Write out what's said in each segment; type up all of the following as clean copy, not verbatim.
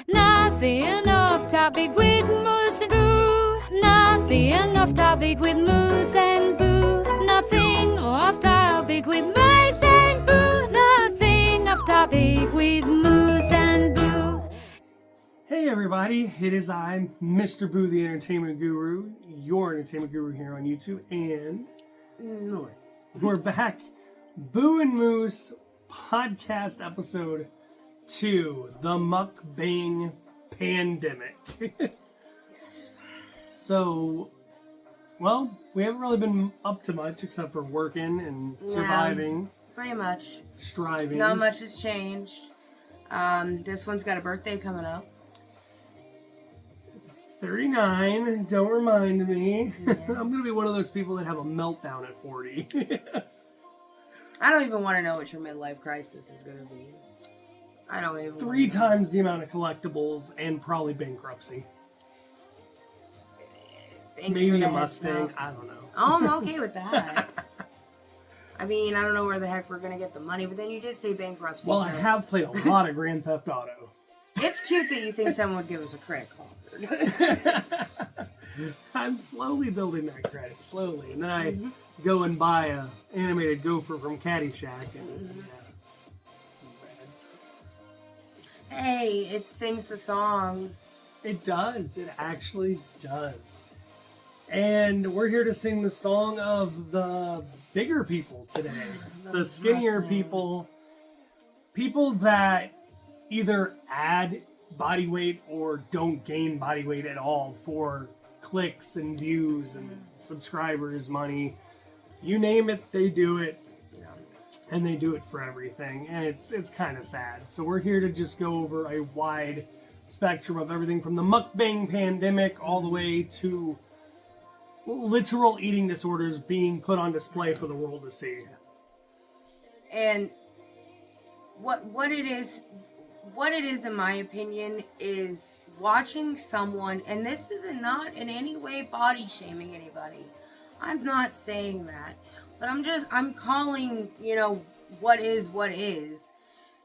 Nothing off topic with Moose and Boo. Nothing off topic with Moose and Boo. Nothing off topic with Moose and Boo. Nothing off topic with Moose and Boo. Hey everybody, it is I, Mr. Boo the Entertainment Guru, your entertainment guru here on YouTube, and Moose. We're back. Boo and Moose podcast episode 2, the Mukbang pandemic. Yes. So, well, we haven't really been up to much except for working and surviving. Pretty much. Striving. Not much has changed. This one's got a birthday coming up. 39, don't remind me. Yeah. I'm going to be one of those people that have a meltdown at 40. I don't even want to know what your midlife crisis is going to be. I don't even. 3 times the amount of collectibles and probably bankruptcy. Maybe a Mustang. I don't know. Oh, I'm okay with that. I mean, I don't know where the heck we're going to get the money, but then you did say bankruptcy. Well, I have played a lot of Grand Theft Auto. It's cute that you think someone would give us a credit card. I'm slowly building that credit, slowly. And then I go and buy a animated gopher from Caddyshack. And, Hey, it sings the song. It does. It actually does. And we're here to sing the song of the bigger people today. The skinnier people. People that either add body weight or don't gain body weight at all for clicks and views and subscribers, money. You name it, they do it. And they do it for everything. And it's kind of sad. So we're here to just go over a wide spectrum of everything from the mukbang pandemic all the way to literal eating disorders being put on display for the world to see. And what it is in my opinion is watching someone, and this is not in any way body shaming anybody. I'm not saying that, but I'm calling, what is.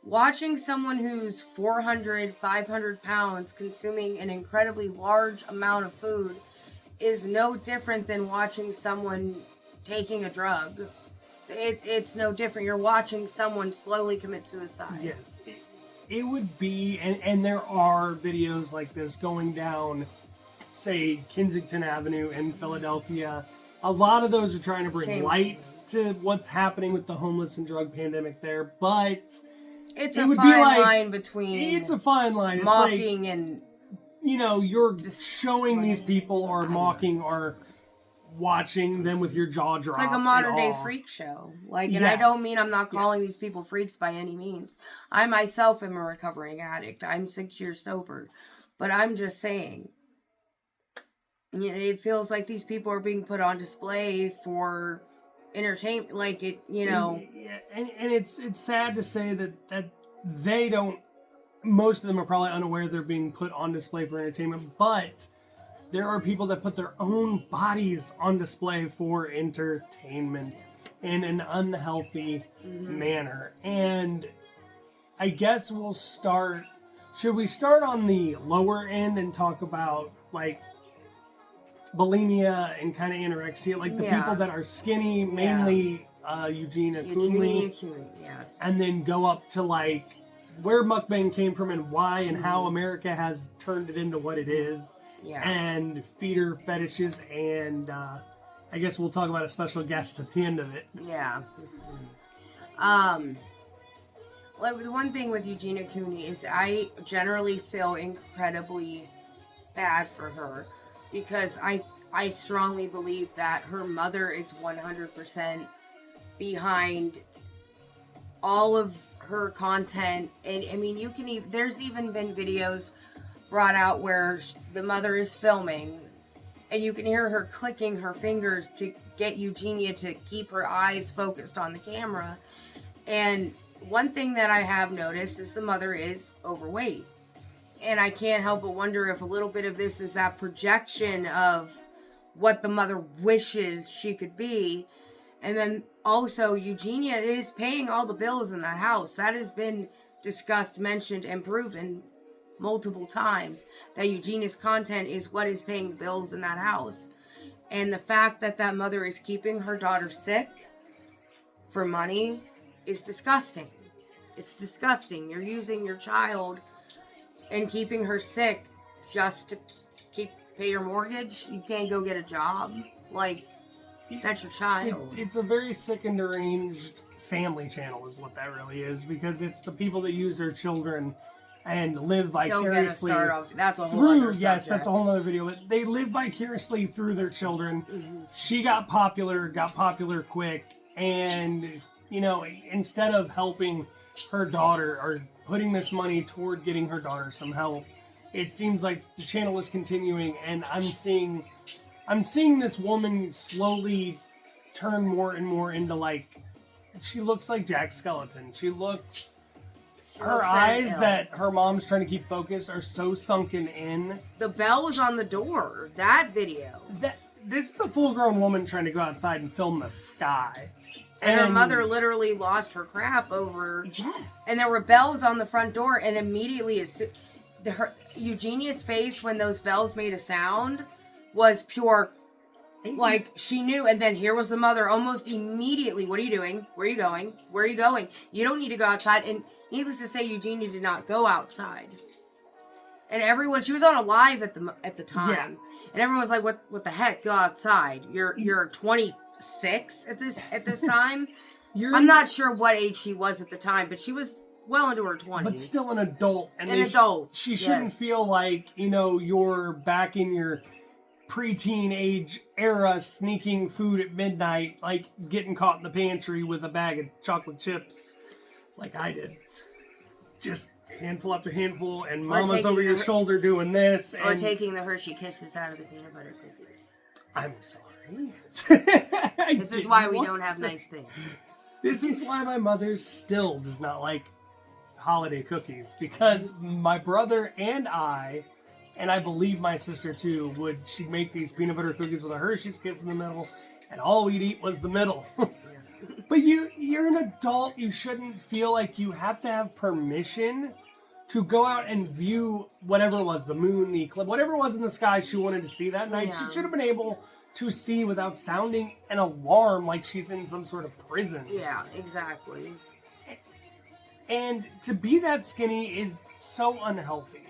Watching someone who's 400, 500 pounds consuming an incredibly large amount of food is no different than watching someone taking a drug. It's no different. You're watching someone slowly commit suicide. Yes. It would be, and there are videos like this going down, say, Kensington Avenue in Philadelphia. A lot of those are trying to bring light to what's happening with the homeless and drug pandemic there, but it's a fine line between. It's a fine line. Mocking it's like, and you're showing these people or mocking or watching them with your jaw dropped. It's like a modern day freak show. And I don't mean I'm not calling these people freaks by any means. I myself am a recovering addict. I'm 6 years sober, but I'm just saying. It feels like these people are being put on display for entertainment, And it's sad to say that they don't. Most of them are probably unaware they're being put on display for entertainment, but there are people that put their own bodies on display for entertainment in an unhealthy manner. And I guess we'll start. Should we start on the lower end and talk about bulimia and kind of anorexia, the people that are skinny, mainly Eugenia Coonley, yes, and then go up to where mukbang came from and why and how America has turned it into what it is, and feeder fetishes, and I guess we'll talk about a special guest at the end of it. Yeah. The one thing with Eugenia Cooney is I generally feel incredibly bad for her. Because I strongly believe that her mother is 100% behind all of her content. And I mean, there's even been videos brought out where the mother is filming and you can hear her clicking her fingers to get Eugenia to keep her eyes focused on the camera. And one thing that I have noticed is the mother is overweight. And I can't help but wonder if a little bit of this is that projection of what the mother wishes she could be. And then also, Eugenia is paying all the bills in that house. That has been discussed, mentioned, and proven multiple times that Eugenia's content is what is paying the bills in that house. And the fact that that mother is keeping her daughter sick for money is disgusting. It's disgusting. You're using your child and keeping her sick just to pay your mortgage. You can't go get a job. Like, that's your child. It's a very sick and deranged family channel is what that really is, because it's the people that use their children and live vicariously. Don't get us started. That's a whole other subject. Yes, that's a whole other video. But they live vicariously through their children. Mm-hmm. She got popular quick, and, you know, instead of helping her daughter or putting this money toward getting her daughter some help, it seems like the channel is continuing, and I'm seeing this woman slowly turn more and more into, like, she looks like Jack Skeleton. She looks her eyes that her mom's trying to keep focused are so sunken in. The bell was on the door. That video. This is a full-grown woman trying to go outside and film the sky. And her mother literally lost her crap over... Yes. And there were bells on the front door, and immediately... Eugenia's face when those bells made a sound was pure... Like, she knew, and then here was the mother almost immediately. What are you doing? Where are you going? Where are you going? You don't need to go outside. And needless to say, Eugenia did not go outside. And everyone, she was on a live at the time. Yeah. And everyone was like, what the heck? Go outside. You're 26 at this time. I'm not sure what age she was at the time, but she was well into her 20s. But still an adult. And an adult. She shouldn't feel like, you know, you're back in your preteen age era sneaking food at midnight, like getting caught in the pantry with a bag of chocolate chips like I did. Just handful after handful, and mama's over your shoulder doing this. Or taking the Hershey Kisses out of the peanut butter cookies. I'm sorry. This is why we don't have nice things. This is why my mother still does not like holiday cookies, because my brother and I believe my sister too, she'd make these peanut butter cookies with a Hershey's Kiss in the middle, and all we'd eat was the middle. But you're an adult. You shouldn't feel like you have to have permission to go out and view whatever it was, the moon, the eclipse, whatever it was in the sky she wanted to see that night. Yeah. She should have been able to see without sounding an alarm like she's in some sort of prison. Yeah, exactly. And to be that skinny is so unhealthy.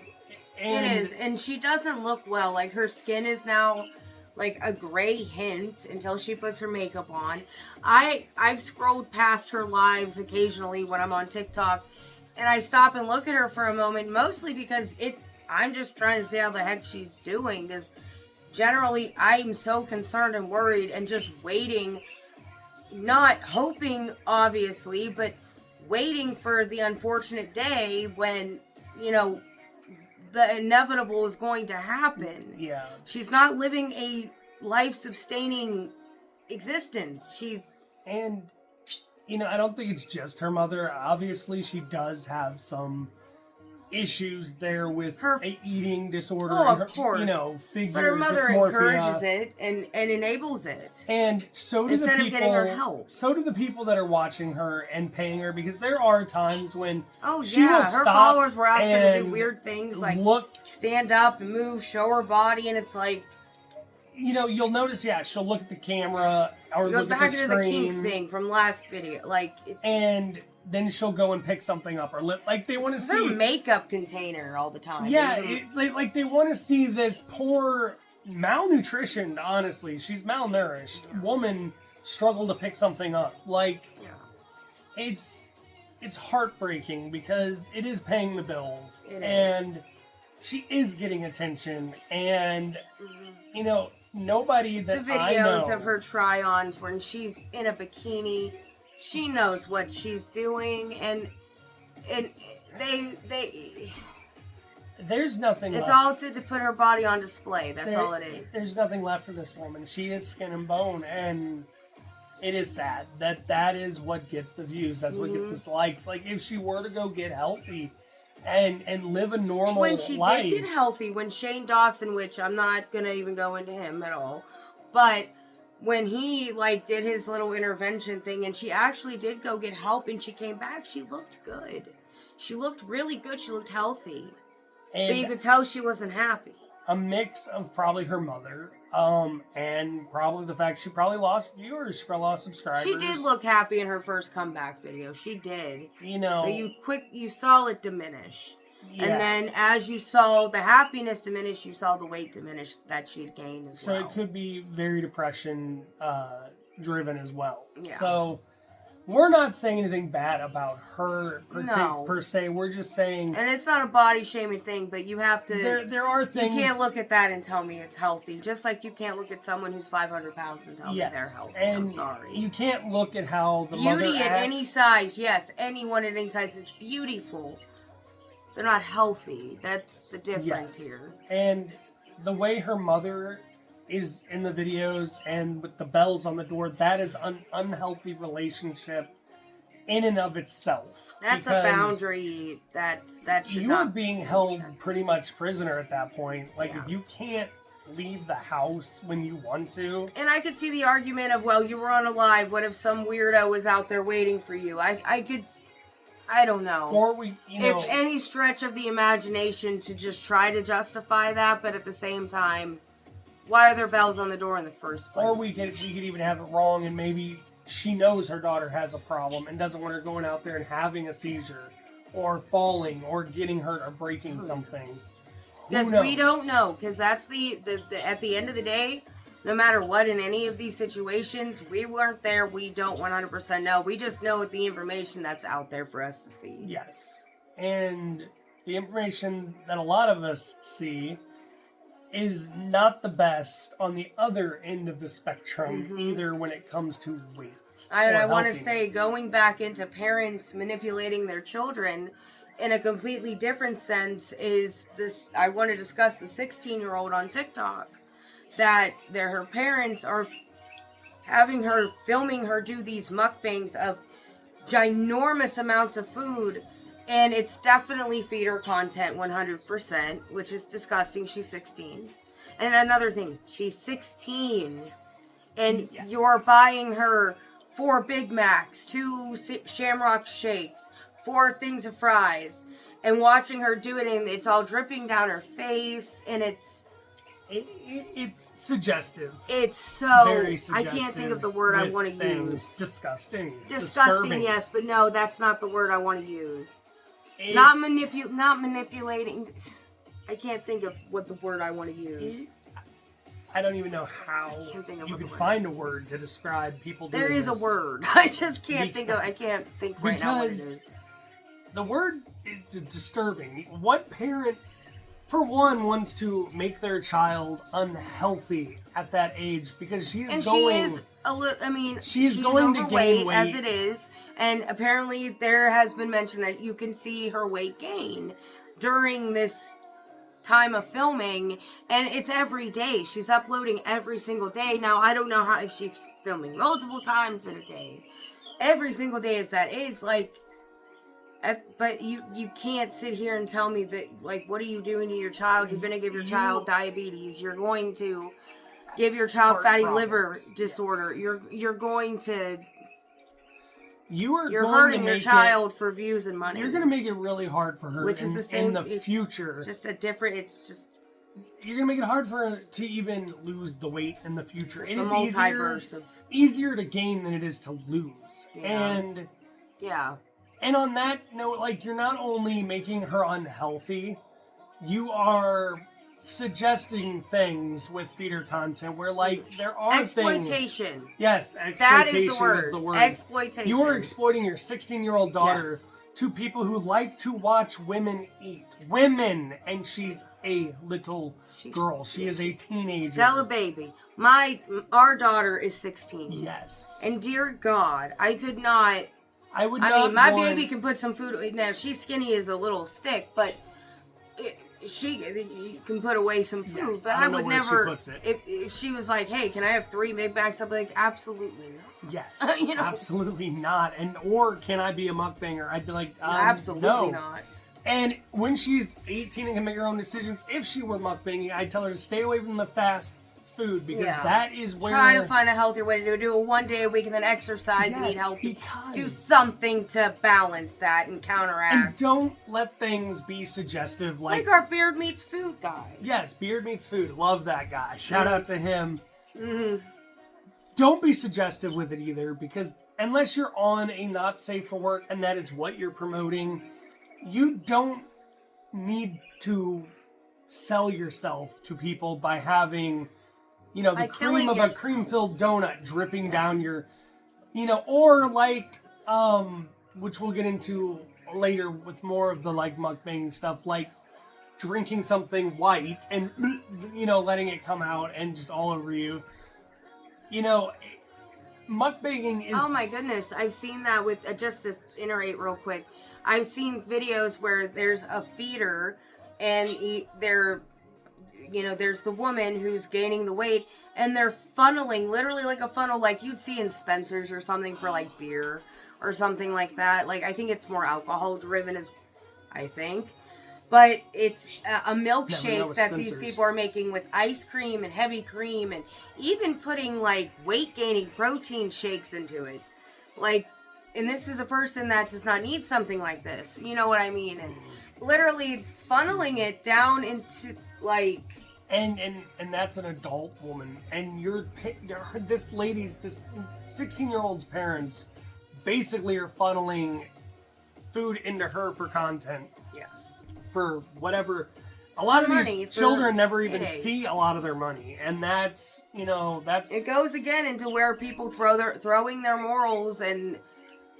It is, and she doesn't look well. Like, her skin is now like a gray hint until she puts her makeup on. I've scrolled past her lives occasionally when I'm on TikTok, and I stop and look at her for a moment, mostly because I'm just trying to see how the heck she's doing. Because generally, I'm so concerned and worried and just waiting, not hoping, obviously, but waiting for the unfortunate day when, you know, the inevitable is going to happen. Yeah. She's not living a life-sustaining existence. And, you know, I don't think it's just her mother. Obviously, she does have some issues there with her eating disorder. Oh, of course. You know, figure but her mother dysmorphia. Encourages it and enables it. And so do instead the people. Of getting her help. So do the people that are watching her and paying her, because there are times when she will stop. Her followers were asking her to do weird things like stand up and move, show her body, and it's like, you know, you'll notice, she'll look at the camera or look at the screen. It goes back into the kink thing from last video, and then she'll go and pick something up, or like they want to see her makeup container all the time. Yeah, like they want to see this poor malnutritioned, honestly, she's malnourished woman struggle to pick something up. Like, it's heartbreaking because it is paying the bills, and she is getting attention, and you know, nobody that the videos of her try-ons when she's in a bikini. She knows what she's doing, and they there's nothing it's left. all to put her body on display. That's all it is. There's nothing left for this woman. She is skin and bone, and it is sad that is what gets the views. That's what gets the likes. Like, if she were to go get healthy and live a normal life. When she did get healthy, when Shane Dawson, which I'm not going to even go into him at all, but when he, did his little intervention thing, and she actually did go get help, and she came back, she looked good. She looked really good. She looked healthy. But you could tell she wasn't happy. A mix of probably her mother, and probably the fact she probably lost viewers, she probably lost subscribers. She did look happy in her first comeback video. She did. You know. But you saw it diminish. Yeah. And then as you saw the happiness diminish, you saw the weight diminish that she'd gained as well. So it could be very depression driven as well. Yeah. So we're not saying anything bad about her per se. We're just saying... And it's not a body shaming thing, but you have to... There are things... You can't look at that and tell me it's healthy. Just like you can't look at someone who's 500 pounds and tell me they're healthy. And I'm sorry. You can't look at how the mother Beauty at acts. any size, yes. Anyone at any size is beautiful. They're not healthy. That's the difference here. And the way her mother is in the videos and with the bells on the door, that is an unhealthy relationship in and of itself. That's a boundary that should you not... are being held pretty much prisoner at that point. Like, if you can't leave the house when you want to. And I could see the argument of, well, you were on a live. What if some weirdo was out there waiting for you? I don't know. Or if any stretch of the imagination to just try to justify that, but at the same time, why are there bells on the door in the first place? Or we could even have it wrong, and maybe she knows her daughter has a problem and doesn't want her going out there and having a seizure, or falling, or getting hurt, or breaking something. Because we don't know. Because that's the at the end of the day, no matter what, in any of these situations, we weren't there. We don't 100% know. We just know the information that's out there for us to see. Yes. And the information that a lot of us see is not the best on the other end of the spectrum, either when it comes to weight. I want to say, going back into parents manipulating their children in a completely different sense is this. I want to discuss the 16-year-old on TikTok. That her parents are having her, filming her do these mukbangs of ginormous amounts of food, and it's definitely feeder content 100%, which is disgusting. She's 16. And another thing, she's 16, and you're buying her 4 Big Macs, 2 Shamrock Shakes, 4 things of fries, and watching her do it, and it's all dripping down her face, and it's suggestive. It's so... Very suggestive. I can't think of the word I want to use. Disgusting. Disgusting, yes, but no, that's not the word I want to use. Not manipulating. I can't think of what the word I want to use. I don't even know how you could find a word to describe people doing this. There is a word. I just can't think of... I can't think right now what it is. The word is disturbing. What parent... For one, wants to make their child unhealthy at that age because she's going to gain weight as it is, and apparently there has been mention that you can see her weight gain during this time of filming, and it's every day. She's uploading every single day. Now I don't know if she's filming multiple times in a day. Every single day as that is like. But you can't sit here and tell me that, like, what are you doing to your child? You're going to give your child diabetes. You're going to give your child fatty liver disorder. You're going to... You're hurting your child for views and money. You're going to make it really hard for her which is the same, in the future. Just a different... It's just... You're going to make it hard for her to even lose the weight in the future. It is easier to gain than it is to lose. Yeah. And on that note, like, you're not only making her unhealthy, you are suggesting things with feeder content where, like, there are exploitation. Yes, exploitation that is the word. Exploitation. You are exploiting your 16-year-old daughter to people who like to watch women eat. Women! And she's a little girl. She is a teenager. Still a baby. Our daughter is 16. Yes. And dear God, I could not... I mean, my baby can put some food... Now, she's skinny as a little stick, but she can put away some food. Yes, but I would never... She puts it. If she was like, hey, can I have 3 Big Macs? I'd be like, absolutely not. Yes, absolutely not. Or can I be a mukbanger? I'd be like, absolutely not. And when she's 18 and can make her own decisions, if she were mukbanging, I'd tell her to stay away from the fast food because Yeah. that is where... Try to find a healthier way to do it 1 day a week and then exercise and eat Yes, healthy. because- Do something to balance that and counteract. And don't let things be suggestive like our Beard Meats Food guy. Yes, Beard Meats Food. Love that guy. Shout out to him. Don't be suggestive with it either, because unless you're on a not safe for work and that is what you're promoting, you don't need to sell yourself to people by having, you know, the cream of a cream-filled donut dripping down your, you know, or like, which we'll get into later with more of the like mukbang stuff, like drinking something white and, you know, letting it come out and just all over you. You know, mukbanging is... Oh my goodness, I've seen that with, just to iterate real quick, I've seen videos where there's a feeder and there's the woman who's gaining the weight and they're funneling, literally like a funnel like you'd see in Spencer's or something for like beer or something like that. Like, I think it's more alcohol driven I think. But it's a milkshake that these people are making with ice cream and heavy cream and even putting like weight gaining protein shakes into it. Like, and this is a person that does not need something like this. You know what I mean? And literally funneling it down into like... And that's an adult woman. And this 16-year-old's parents basically are funneling food into her for content. Yeah. For whatever, a lot of these children never even see a lot of their money, and that's, you know, that's... It goes again into where people throwing their morals and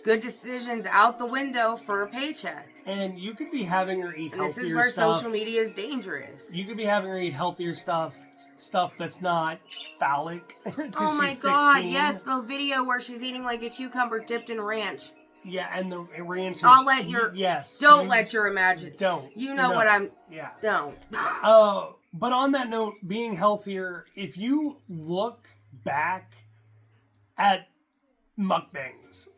good decisions out the window for a paycheck. And you could be having her eat healthier stuff. This is where social media is dangerous. You could be having her eat healthier stuff that's not phallic. Oh my god, yes, the video where she's eating like a cucumber dipped in ranch. Yeah, and the ranch is... I'll let your... Yes. Don't let your imagine... Don't. You know what I'm... Yeah. Don't. But on that note, being healthier, if you look back at mukbangs,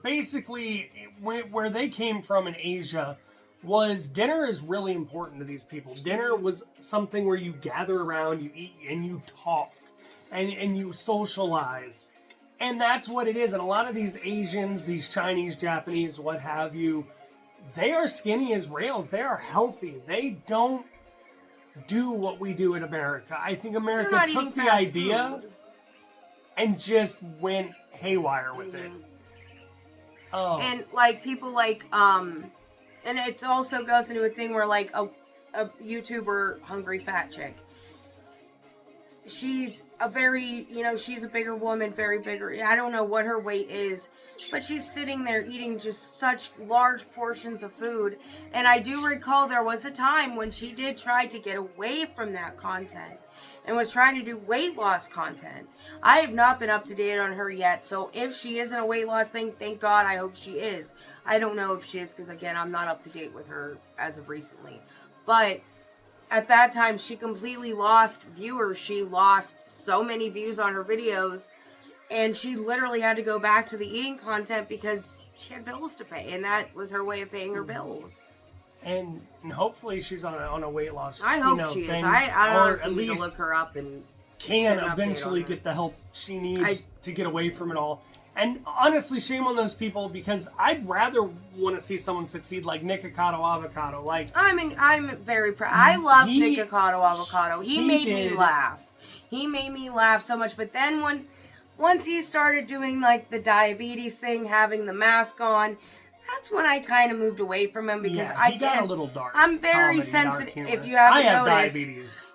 basically where they came from in Asia was dinner is really important to these people. Dinner was something where you gather around, you eat, and you talk, and you socialize. And that's what it is. And a lot of these Asians, these Chinese, Japanese, what have you, they are skinny as rails. They are healthy. They don't do what we do in America. I think America took the idea and just went haywire with it. Oh. And like people like, and it also goes into a thing where like a YouTuber, Hungry Fat Chick, she's a very, she's a bigger woman, very bigger. I don't know what her weight is, but she's sitting there eating just such large portions of food. And I do recall there was a time when she did try to get away from that content and was trying to do weight loss content. I have not been up to date on her yet, so if she isn't a weight loss thing, thank God, I hope she is. I don't know if she is, because again, I'm not up to date with her as of recently. But at that time, she completely lost viewers. She lost so many views on her videos, and she literally had to go back to the eating content because she had bills to pay, and that was her way of paying her bills. And hopefully she's on a weight loss. I hope she is. I honestly need to look her up and can eventually get the help she needs to get away from it all. And honestly, shame on those people, because I'd rather want to see someone succeed like Nikocado Avocado. Like, I'm very proud. I love Nikocado Avocado. He made me laugh. He made me laugh so much. But then once he started doing like the diabetes thing, having the mask on, that's when I kind of moved away from him, because he got a little dark. I'm very sensitive. If you haven't noticed, I have diabetes.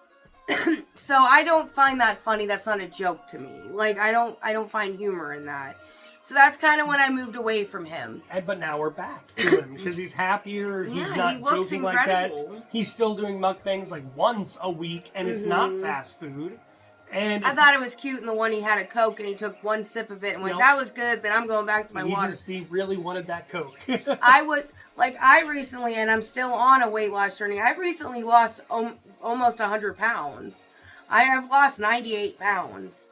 So I don't find that funny. That's not a joke to me. Like, I don't find humor in that. So that's kind of when I moved away from him. But now we're back to him because he's happier. He's not joking like that. He's still doing mukbangs like once a week, and it's not fast food. And I thought it was cute in the one he had a Coke and he took one sip of it and went, that was good, but I'm going back to my water. He really wanted that Coke. I recently, and I'm still on a weight loss journey, I've recently lost almost 100 pounds. I have lost 98 pounds.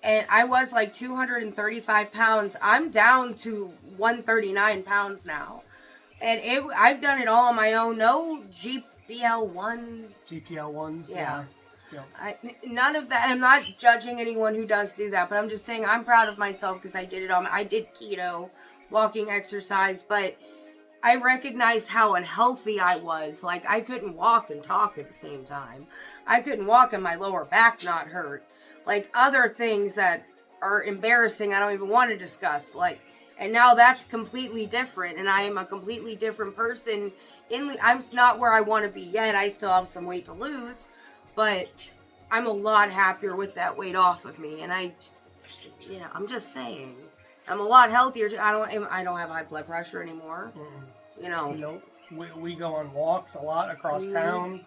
And I was like 235 pounds. I'm down to 139 pounds now. And I've done it all on my own. No GPL1. GPL1s, yeah. None of that. I'm not judging anyone who does do that, but I'm just saying I'm proud of myself because I did it I did keto, walking, exercise, but I recognized how unhealthy I was. Like, I couldn't walk and talk at the same time. I couldn't walk and my lower back not hurt. Like, other things that are embarrassing I don't even want to discuss. Like, and now that's completely different, and I am a completely different person. I'm not where I want to be yet. I still have some weight to lose, but I'm a lot happier with that weight off of me. And I'm just saying, I'm a lot healthier. I don't have high blood pressure anymore. We go on walks a lot across town.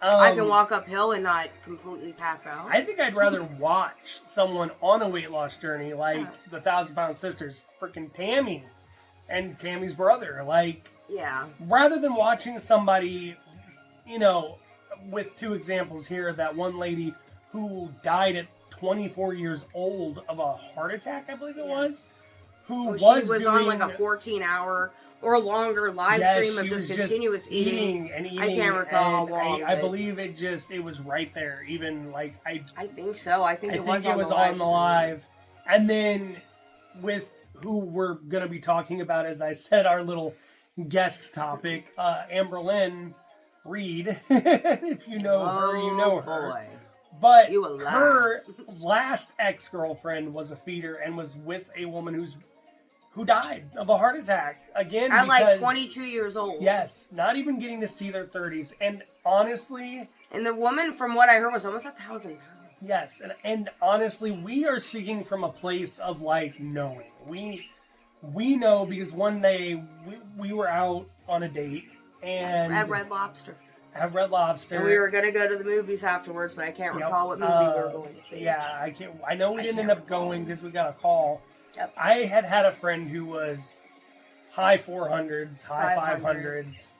I can walk uphill and not completely pass out. I think I'd rather watch someone on a weight loss journey, like the 1,000-Pound Sisters, freaking Tammy and Tammy's brother. Like, rather than watching somebody, with two examples here, that one lady who died at 24 years old of a heart attack, I believe it was, she was doing, on like a 14-hour or longer live stream of just continuous eating. And eating. I can't recall how long. I believe it was right there. Even like I think so. I think it was on the live. And then with who we're gonna be talking about, as I said, our little guest topic, Amberlynn Reed. If you know her, you know her. Boy. But her last ex-girlfriend was a feeder and was with a woman who died of a heart attack. Again, at like 22 years old. Yes, not even getting to see their 30s. And honestly... And the woman, from what I heard, was almost 1,000 pounds. Yes, and honestly, we are speaking from a place of, like, knowing. We know because one day we were out on a date and... At Red Lobster. At Red Lobster. And we were going to go to the movies afterwards, but I can't recall what movie we were going to see. Yeah, I can't... I know we didn't end up going because we got a call. Yep. I had a friend who was high 400s, high 500s,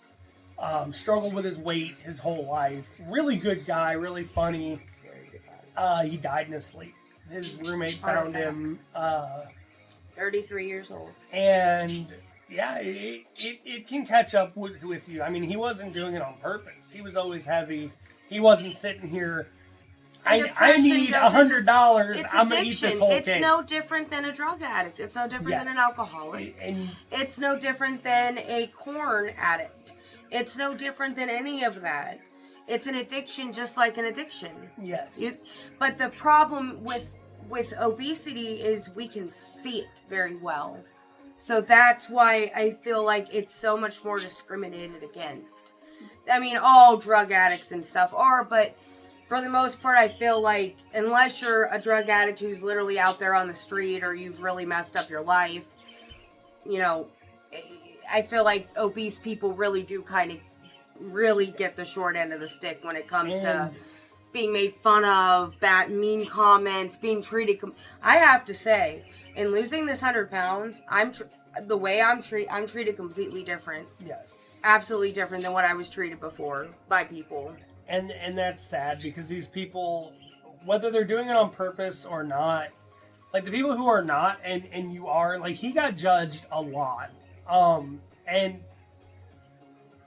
struggled with his weight his whole life. Really good guy, really funny. He died in his sleep. His roommate found him. 33 years old. And yeah, it can catch up with you. I mean, he wasn't doing it on purpose. He was always heavy. He wasn't sitting here... I need $100. I'm going to eat this whole cake. It's no different than a drug addict. It's no different than an alcoholic. It's no different than a corn addict. It's no different than any of that. It's an addiction just like an addiction. Yes. But the problem with obesity is we can see it very well. So that's why I feel like it's so much more discriminated against. I mean, all drug addicts and stuff are, but... For the most part, I feel like unless you're a drug addict who's literally out there on the street or you've really messed up your life, I feel like obese people really do kind of really get the short end of the stick when it comes to being made fun of, mean comments, being treated. I have to say, in losing this 100 pounds, I'm treated completely different. Yes. Absolutely different than what I was treated before by people. And that's sad because these people, whether they're doing it on purpose or not, like the people who are not, and you are, like he got judged a lot. And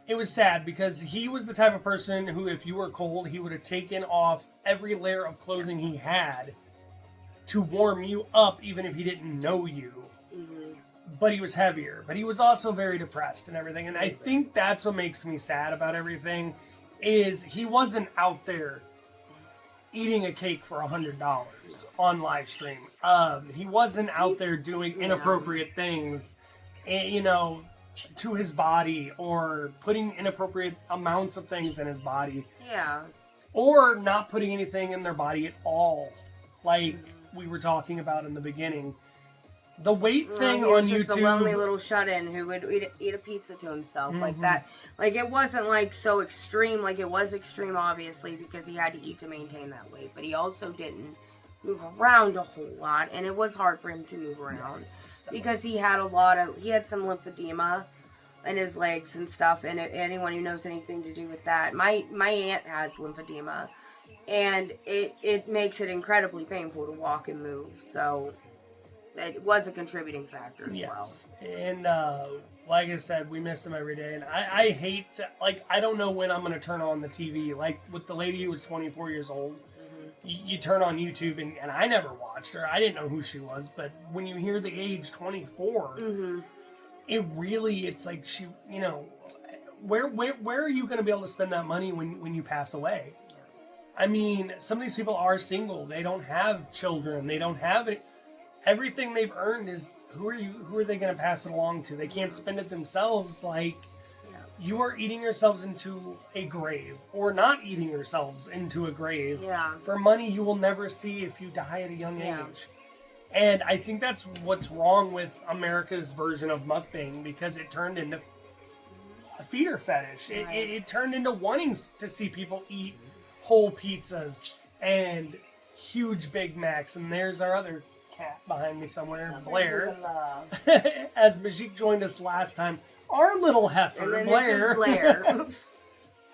it was sad because he was the type of person who, if you were cold, he would have taken off every layer of clothing he had to warm you up, even if he didn't know you. Mm-hmm. But he was heavier. But he was also very depressed and everything. And I think that's what makes me sad about everything. Is he wasn't out there eating a cake for $100 on live stream. He wasn't out there doing inappropriate things, to his body or putting inappropriate amounts of things in his body. Yeah. Or not putting anything in their body at all, like we were talking about in the beginning. The weight thing on YouTube. He was just a lonely little shut-in who would eat a pizza to himself like that. Like, it wasn't, like, so extreme. Like, it was extreme, obviously, because he had to eat to maintain that weight. But he also didn't move around a whole lot. And it was hard for him to move around. Because he had some lymphedema in his legs and stuff. And anyone who knows anything to do with that. My aunt has lymphedema. And it makes it incredibly painful to walk and move. So... It was a contributing factor as well. And like I said, we miss him every day. And I hate to, like, I don't know when I'm going to turn on the TV. Like, with the lady who was 24 years old, you turn on YouTube, and I never watched her. I didn't know who she was. But when you hear the age 24, it's like she, you know, where are you going to be able to spend that money when you pass away? I mean, some of these people are single. They don't have children. They don't have it. Everything they've earned is, who are they going to pass it along to? They can't spend it themselves. Like, you are eating yourselves into a grave, or not eating yourselves into a grave for money you will never see if you die at a young age. And I think that's what's wrong with America's version of mukbang, because it turned into a feeder fetish. It turned into wanting to see people eat whole pizzas and huge Big Macs. And there's our other cat behind me somewhere, Blair. As Majik joined us last time, our little heifer, and then Blair. This is Blair.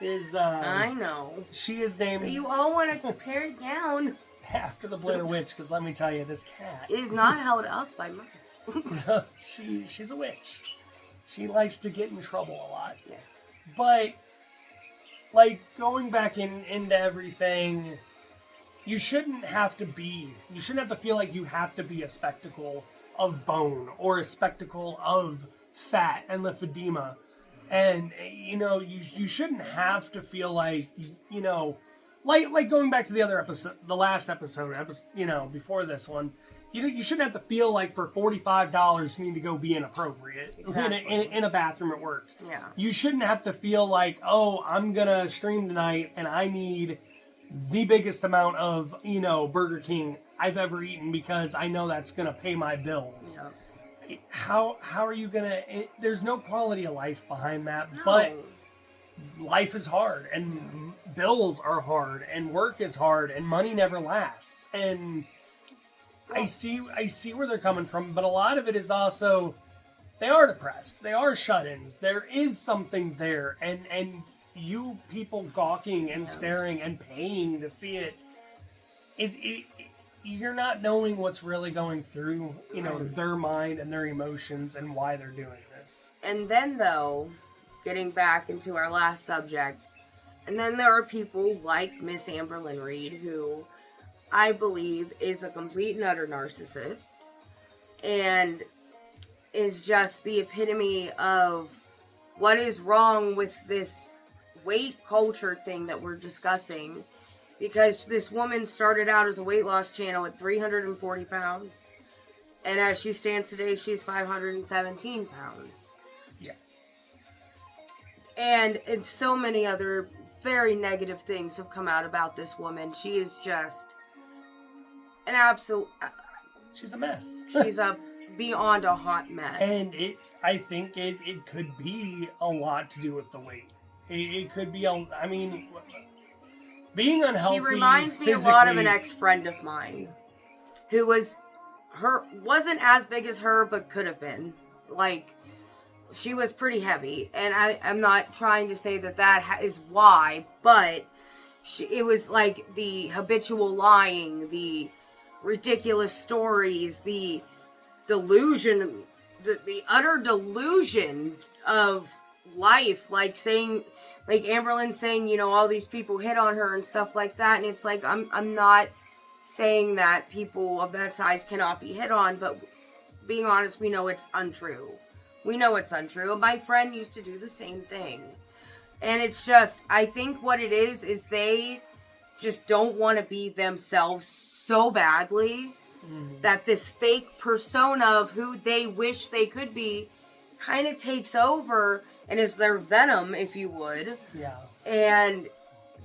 is I know. She is named. But you all wanted to tear it down. After the Blair Witch, because let me tell you, this cat. It is not held up by mine. She's a witch. She likes to get in trouble a lot. Yes. But, like, going back into everything, you shouldn't have to feel like you have to be a spectacle of bone or a spectacle of fat and lymphedema. And, you know, you shouldn't have to feel like, you know, like going back to the other episode, the last episode, you know, before this one, you shouldn't have to feel like for $45 you need to go be inappropriate in a bathroom at work. Yeah. You shouldn't have to feel like, oh, I'm gonna stream tonight and I need the biggest amount of, you know, Burger King I've ever eaten because I know that's gonna pay my bills. Yeah. How are you gonna? There's no quality of life behind that, but life is hard, and bills are hard, and work is hard, and money never lasts. And I see where they're coming from, but a lot of it is also, they are depressed. They are shut-ins. There is something there, and you people gawking and staring and paying to see it, you're not knowing what's really going through, you know, their mind and their emotions and why they're doing this. And then, though, getting back into our last subject, and then there are people like Miss Amberlynn Reed, who I believe is a complete and utter narcissist, and is just the epitome of what is wrong with this weight culture thing that we're discussing. Because this woman started out as a weight loss channel at 340 pounds. And as she stands today, she's 517 pounds. Yes. And so many other very negative things have come out about this woman. She is just an absolute... She's a mess. She's a beyond a hot mess. And I think it could be a lot to do with the weight. It could be, I mean... Being unhealthy. She reminds me a lot of an ex-friend of mine who wasn't as big as her, but could have been. Like, she was pretty heavy, and I'm not trying to say that is why, but it was like the habitual lying, the ridiculous stories, the delusion, the utter delusion of life, like saying. Like Amberlynn saying, you know, all these people hit on her and stuff like that. And it's like, I'm not saying that people of that size cannot be hit on, but being honest, we know it's untrue. We know it's untrue. And my friend used to do the same thing. And it's just, I think what it is they just don't want to be themselves so badly that this fake persona of who they wish they could be kind of takes over and is their venom, if you would. Yeah. And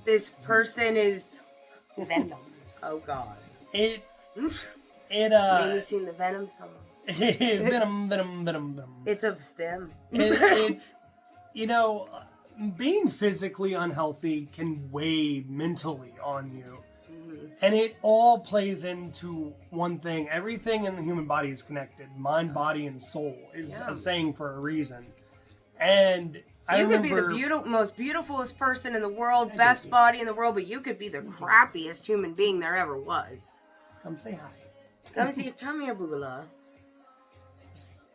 this person is Venom. Oh God. It made me sing the Venom song. Venom. It's of STEM. It's, you know, being physically unhealthy can weigh mentally on you. And it all plays into one thing. Everything in the human body is connected. Mind, body, and soul is a saying for a reason. And I remember... You could be the most beautifulest person in the world, best body in the world, but you could be the crappiest human being there ever was. Come say hi. Come here, Boogala.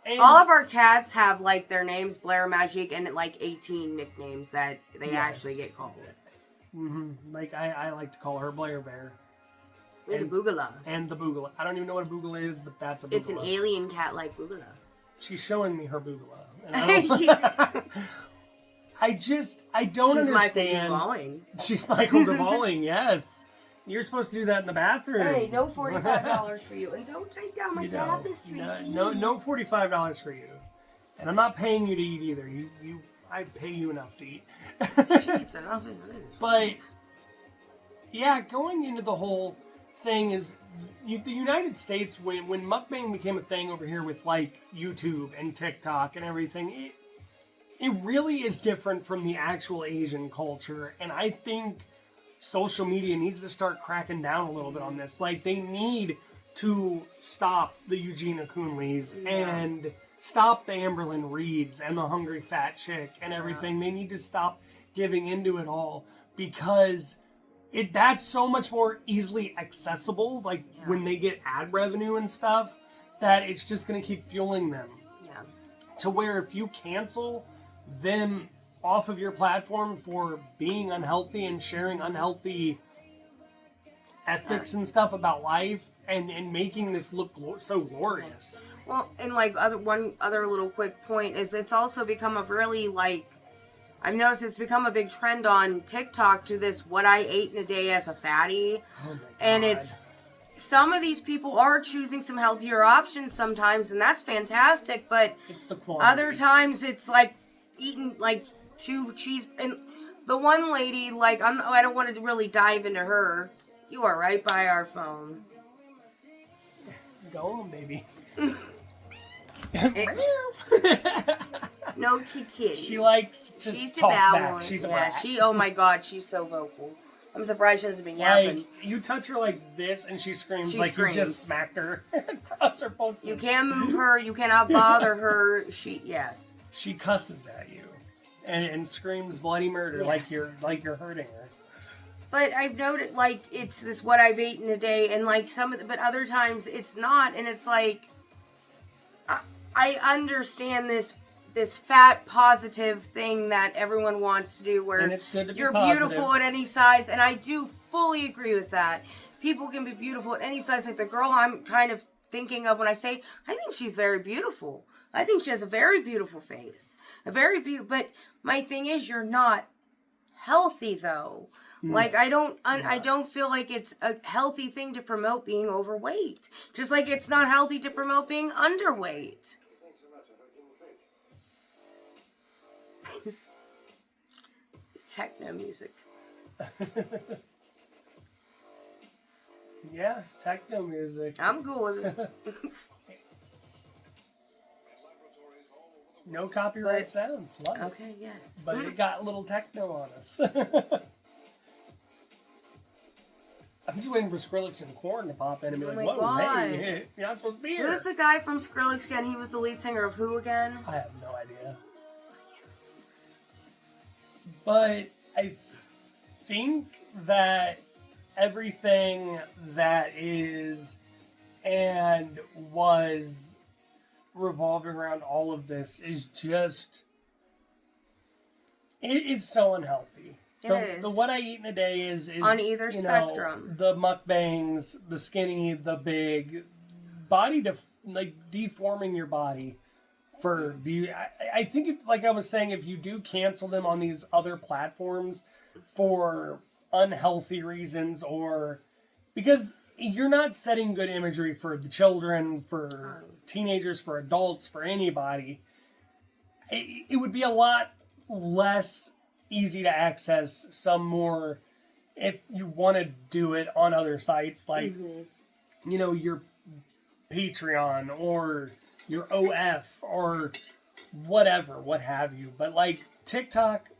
And all of our cats have, like, their names, Blair Magic, and, like, 18 nicknames that they actually get called. Like, I like to call her Blair Bear. And the Boogala. And the Boogala. I don't even know what a Boogala is, but that's a Boogala. It's an alien cat like Boogala. She's showing me her Boogala. And I don't understand. Michael Duvall-ing. She's Michael Duvall-ing, yes. You're supposed to do that in the bathroom. Hey, no $45 for you. And don't take down my tapestry. No $45 for you. And I'm not paying you to eat either. I pay you enough to eat. She eats enough as it is. But, yeah, going into the whole thing is, the United States, when mukbang became a thing over here with, like, YouTube and TikTok and everything, it really is different from the actual Asian culture. And I think social media needs to start cracking down a little bit on this. Like, they need to stop the Eugenia Coonleys and stop the Amberlyn Reeds and the Hungry Fat Chick and everything. They need to stop giving into it all, because that's so much more easily accessible, like when they get ad revenue and stuff, that it's just going to keep fueling them. Yeah. To where if you cancel them off of your platform for being unhealthy and sharing unhealthy ethics and stuff about life and making this look so glorious. Well, and like one other little quick point is it's also become a really, like, I've noticed it's become a big trend on TikTok to this what I ate in a day as a fatty. Oh my God. And it's, some of these people are choosing some healthier options sometimes, and that's fantastic, but it's the quantity. Other times it's like eating like 2 cheese, and the one lady, like, I don't want to really dive into her. You are right by our phone. Go on, baby. No kitty. She likes to talk back. She's a rat. Oh my God, she's so vocal. I'm surprised she hasn't been yapping. Like, you touch her like this and she screams She like screams. you just smacked her across her pulses. You can't move her. You cannot bother her. Yes. She cusses at you and screams bloody murder like you're hurting her. But I've noted, like, it's this what I've eaten a day, and like but other times it's not, and it's like, I understand this fat positive thing that everyone wants to do, where and it's good to be you're positive. beautiful at any size, and I do fully agree with that. People can be beautiful at any size. Like the girl I'm kind of thinking of when I say, I think she's very beautiful. I think she has a very beautiful face. But my thing is, you're not healthy though. Like, I don't feel like it's a healthy thing to promote being overweight. Just like it's not healthy to promote being underweight. Techno music. Yeah, techno music. I'm cool with it. No copyright sounds. Love it. Okay, yes. But it got a little techno on us. I'm just waiting for Skrillex and Korn to pop in and be like, my whoa, God. hey, you're not supposed to be here. Who's the guy from Skrillex again? He was the lead singer of who again? I have no idea. But I think that everything that is and was revolving around all of this is just, it's so unhealthy. The what I eat in a day is on either spectrum. The mukbangs, the skinny, the big, deforming your body for view. I think like I was saying, if you do cancel them on these other platforms for unhealthy reasons, or because you're not setting good imagery for the children, for teenagers, for adults, for anybody, it would be a lot less easy to access some more if you want to do it on other sites like your Patreon or your OF or whatever, what have you. But like TikTok,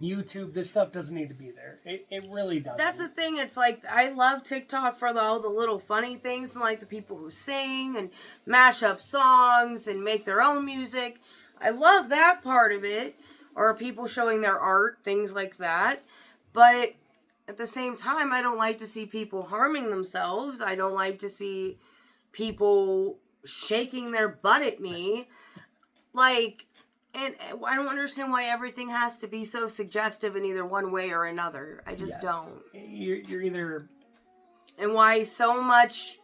YouTube, this stuff doesn't need to be there. It really doesn't. That's the thing. It's like, I love TikTok for all the little funny things, and like the people who sing and mash up songs and make their own music. I love that part of it. Or people showing their art, things like that. But at the same time, I don't like to see people harming themselves. I don't like to see people shaking their butt at me. Like, and I don't understand why everything has to be so suggestive in either one way or another. I just don't. You're either... And why so much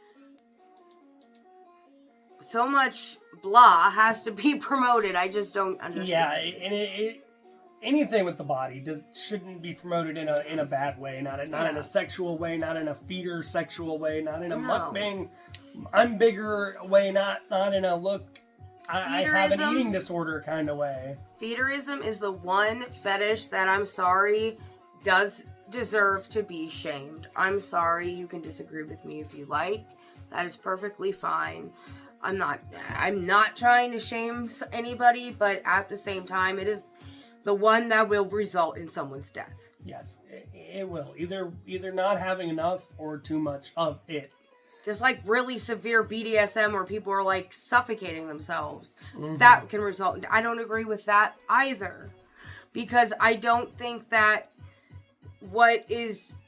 blah has to be promoted. I just don't understand. Yeah, and anything with the body shouldn't be promoted in a bad way, not in a sexual way, not in a feeder sexual way, not in a mukbang, I'm bigger way, not in a look, I have an eating disorder kind of way. Feederism is the one fetish that, I'm sorry, does deserve to be shamed. I'm sorry, you can disagree with me if you like. That is perfectly fine. I'm not trying to shame anybody, but at the same time, it is the one that will result in someone's death. Yes, it will. Either not having enough or too much of it. Just like really severe BDSM where people are like suffocating themselves. That can result. I don't agree with that either. Because I don't think that what is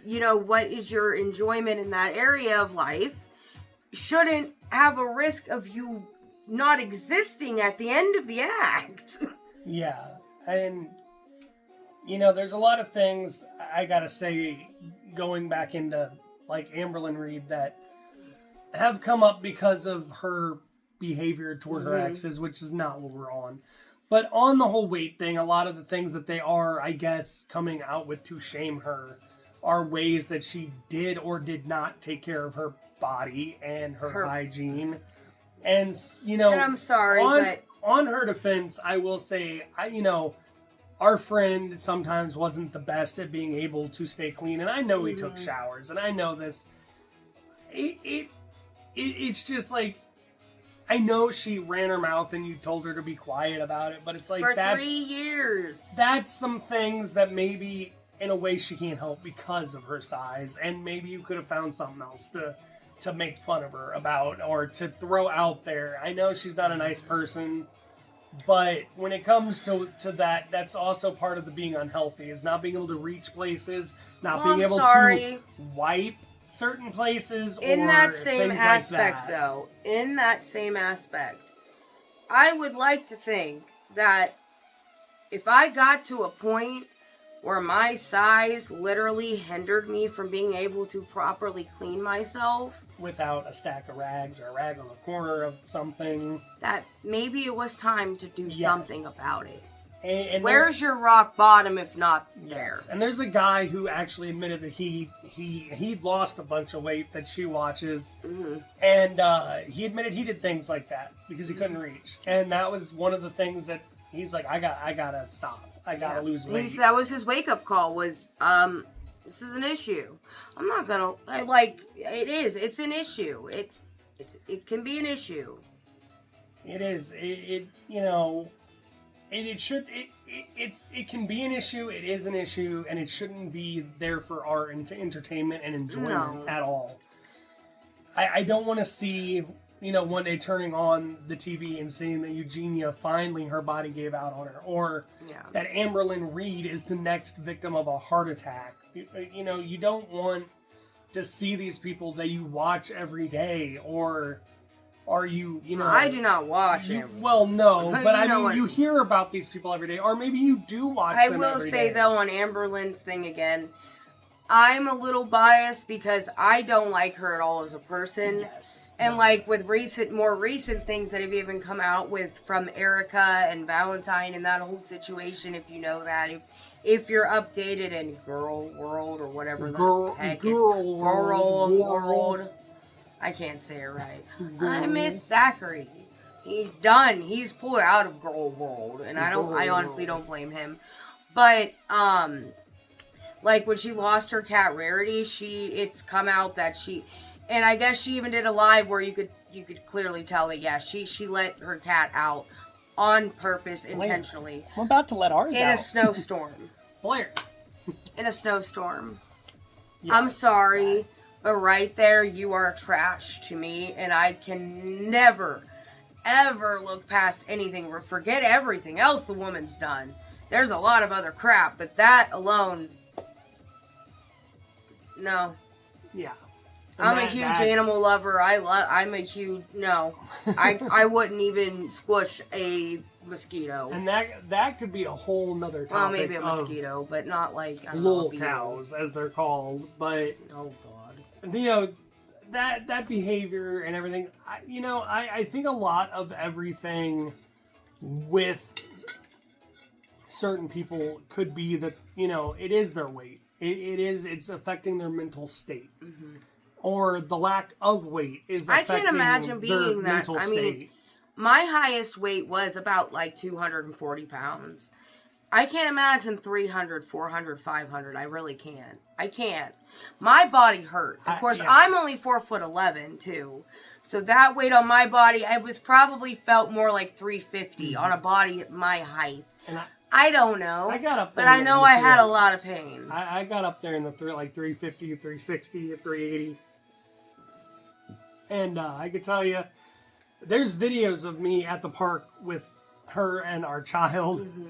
your enjoyment in that area of life shouldn't have a risk of you not existing at the end of the act. Yeah. And, there's a lot of things, I gotta say, going back into, like, Amberlynn Reed that have come up because of her behavior toward her exes, which is not what we're on. But on the whole weight thing, a lot of the things that they are, I guess, coming out with to shame her are ways that she did or did not take care of her body and her hygiene. And, And I'm sorry, but... On her defense, I will say, our friend sometimes wasn't the best at being able to stay clean, and I know he took showers, and I know this. It's just like, I know she ran her mouth and you told her to be quiet about it, but it's like for 3 years. That's some things that maybe in a way she can't help because of her size, and maybe you could have found something else to make fun of her about or to throw out there. I know she's not a nice person. But when it comes to that, that's also part of the being unhealthy, is not being able to reach places, not being able to wipe certain places, in that same aspect, though, in that same aspect, I would like to think that if I got to a point where my size literally hindered me from being able to properly clean myself, without a stack of rags or a rag on the corner of something, that maybe it was time to do something about it. And where's your rock bottom if not there? And there's a guy who actually admitted that he'd lost a bunch of weight that she watches, and he admitted he did things like that because he couldn't reach, and that was one of the things that he's like, I gotta stop, I gotta lose weight. That was his wake up call. Was this is an issue. I'm not gonna it is. It's an issue. It can be an issue. It is. It can be an issue. It is an issue, and it shouldn't be there for our entertainment and enjoyment at all. I don't want to see, one day turning on the TV and seeing that Eugenia finally her body gave out on her, or that Amberlynn Reed is the next victim of a heart attack. You don't want to see these people that you watch every day, or are you, I do not watch him. Well, no, but you hear about these people every day, or maybe you do watch them every day. I will say, though, on Amberlynn's thing again, I'm a little biased because I don't like her at all as a person. Yes. And with more recent things that have even come out from Erica and Valentine and that whole situation, if you know that, if you're updated in girl world or whatever the heck, girl world. I can't say it right. I miss Zachary. He's done. He's pulled out of girl world, and I honestly don't blame him. But when she lost her cat Rarity, it's come out that and I guess she even did a live where you could clearly tell that she let her cat out on purpose, intentionally. I'm about to let ours out. In a snowstorm. Blair. In a snowstorm. Yes, I'm sorry. But right there, you are trash to me, and I can never, ever look past anything. Forget everything else the woman's done. There's a lot of other crap, but that alone, no. Yeah. I'm a huge animal lover. I'm a huge no. I wouldn't even squish a mosquito. And that could be a whole nother topic. Well, maybe a mosquito, but not like lol cows, as they're called. But oh god, that behavior and everything. I think a lot of everything with certain people could be that it is their weight. It's affecting their mental state. Mm-hmm. Or the lack of weight is affecting I can't imagine being their mental state. Mean, my highest weight was about like 240 pounds. I can't imagine 300, 400, 500. I really can't. I can't. My body hurt. Of course, I'm only 4'11" too. So that weight on my body, I was probably felt more like 350 on a body at my height. And I don't know. I got up there. But I know I had a lot of pain. I got up there in the 350, 360, 380. And I could tell you, there's videos of me at the park with her and our child. Mm-hmm.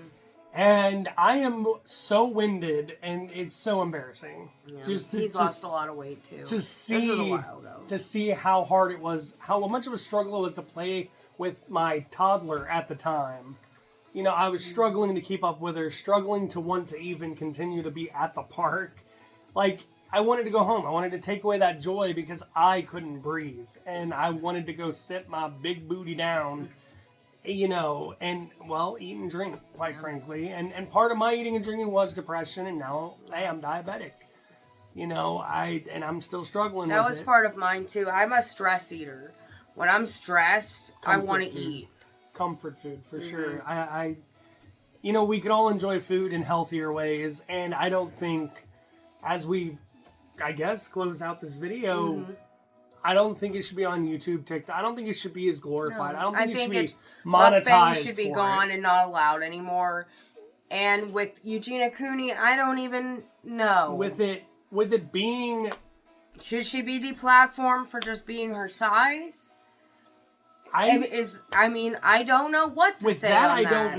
And I am so winded, and it's so embarrassing. Yeah. He's lost a lot of weight too. To see how hard it was, how much of a struggle it was to play with my toddler at the time. I was struggling to keep up with her, struggling to want to even continue to be at the park. Like, I wanted to go home. I wanted to take away that joy because I couldn't breathe. And I wanted to go sit my big booty down, and, well, eat and drink, quite frankly. And part of my eating and drinking was depression, and now, hey, I'm diabetic. I'm still struggling with it. That was part of mine, too. I'm a stress eater. When I'm stressed, I want to eat. Comfort food, for sure. We can all enjoy food in healthier ways, and I don't think, as we, I guess, close out this video, I don't think it should be on YouTube, TikTok. I don't think it should be as glorified. No, I don't think it should be monetized. Mukbang should be gone and not allowed anymore. And with Eugenia Cooney, I don't even know. With it being, should she be deplatformed for just being her size? I don't know what to say on that. I don't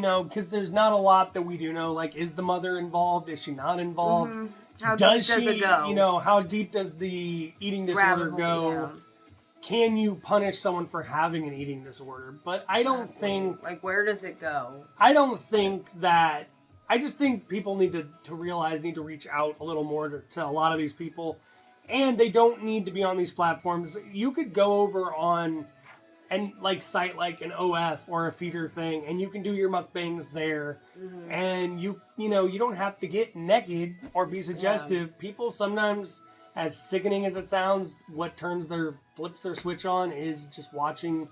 know. Because there's not a lot that we do know. Like, is the mother involved? Is she not involved? Mm-hmm. How deep does it go? How deep does the eating disorder go? Yeah. Can you punish someone for having an eating disorder? But I don't think... Like, where does it go? I don't think that... I just think people need to realize, need to reach out a little more to a lot of these people. And they don't need to be on these platforms. You could go over on and site like an OF or a feeder thing, and you can do your mukbangs there. Mm-hmm. And you don't have to get naked or be suggestive. Yeah. People sometimes, as sickening as it sounds, what flips their switch on is just watching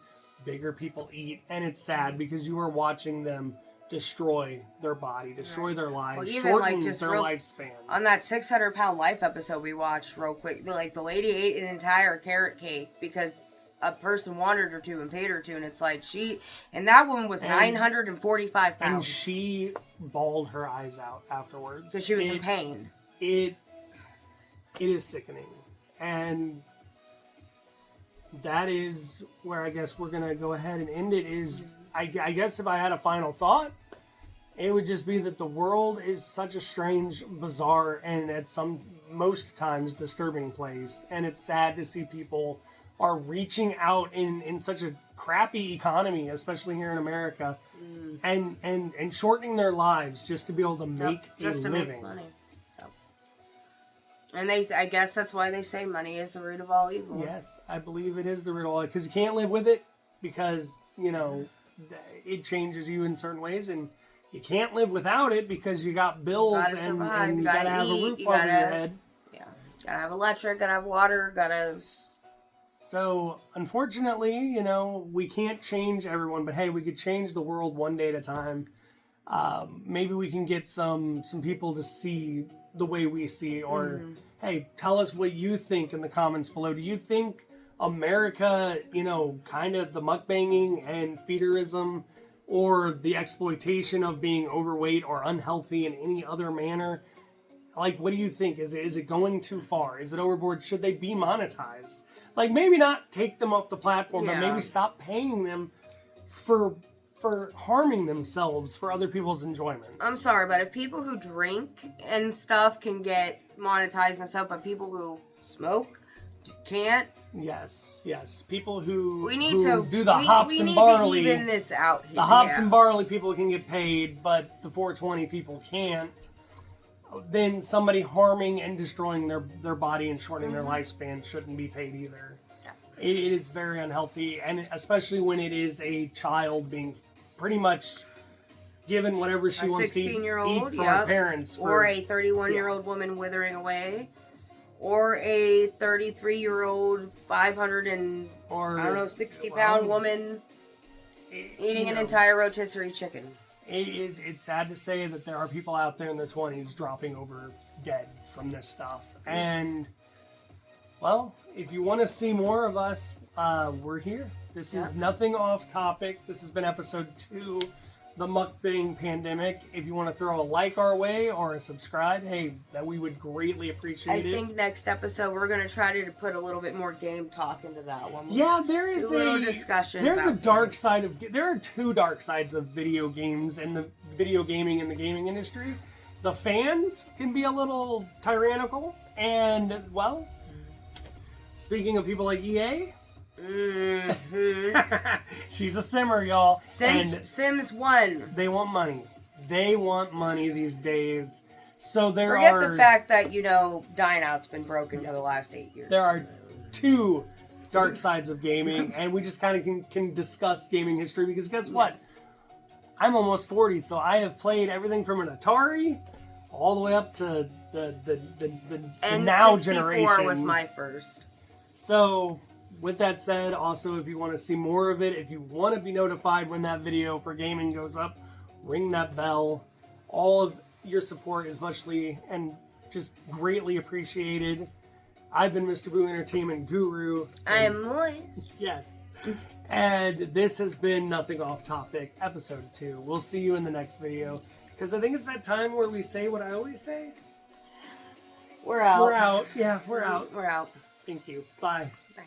bigger people eat, and it's sad because you are watching them destroy their body, destroy their lives, shorten their lifespan. On that 600-pound life episode we watched real quick, the lady ate an entire carrot cake because a person wanted her to and paid her to, and it's like and that woman was 945 pounds. And she bawled her eyes out afterwards. Because she was in pain. It is sickening. And that is where I guess we're going to go ahead and end it. I guess if I had a final thought, it would just be that the world is such a strange, bizarre, and at most times disturbing place. And it's sad to see people are reaching out in such a crappy economy, especially here in America, and shortening their lives just to be able to make a living. Make money. Yep. And I guess that's why they say money is the root of all evil. Yes, I believe it is the root of all evil, because you can't live with it, because, it changes you in certain ways, and you can't live without it because you got bills and you gotta have a roof over your head. Yeah, gotta have electric, gotta have water, gotta... So, unfortunately, we can't change everyone, but hey, we could change the world one day at a time. Maybe we can get some people to see the way we see, or hey, tell us what you think in the comments below. Do you think America, kind of the mukbanging and feederism, or the exploitation of being overweight or unhealthy in any other manner? Like, what do you think? Is it going too far? Is it overboard? Should they be monetized? Like, maybe not take them off the platform, but maybe stop paying them for for harming themselves for other people's enjoyment. I'm sorry, but if people who drink and stuff can get monetized and stuff, but people who smoke can't. Yes. People who We need who to do the hops we and need barley. to even this out here. The hops yeah. and barley people can get paid, but the 420 people can't. Then somebody harming and destroying their body and shortening their lifespan shouldn't be paid either. Yeah. It is very unhealthy, and especially when it is a child being pretty much given whatever she wants to eat from her parents. Or a 31-year-old woman withering away. Or a 33-year-old 60-pound woman eating an entire rotisserie chicken. It's sad to say that there are people out there in their 20s dropping over dead from this stuff. And, well, if you want to see more of us, we're here. This is Nothing Off Topic. This has been episode 2, the Mukbang Pandemic. If you want to throw a like our way or a subscribe, hey, that we would greatly appreciate it. I think next episode we're going to try to put a little bit more game talk into that one. Yeah, there is a little discussion. There's a dark side of. There are 2 dark sides of video games and the video gaming and the gaming industry. The fans can be a little tyrannical, and well, speaking of people like EA. She's a simmer, y'all. Sims 1. They want money. They want money these days. So Forget the fact that, Dying Out's been broken for the last 8 years. There are 2 dark sides of gaming, and we just kind of can discuss gaming history, because guess what? I'm almost 40, so I have played everything from an Atari all the way up to the now generation. N64 was my first. So, with that said, also, if you want to see more of it, if you want to be notified when that video for gaming goes up, ring that bell. All of your support is muchly and just greatly appreciated. I've been Mr. Boo Entertainment Guru. I am Moise. Yes. And this has been Nothing Off Topic, episode 2. We'll see you in the next video, because I think it's that time where we say what I always say. We're out. We're out. Yeah, we're out. We're out. Thank you. Bye. Bye.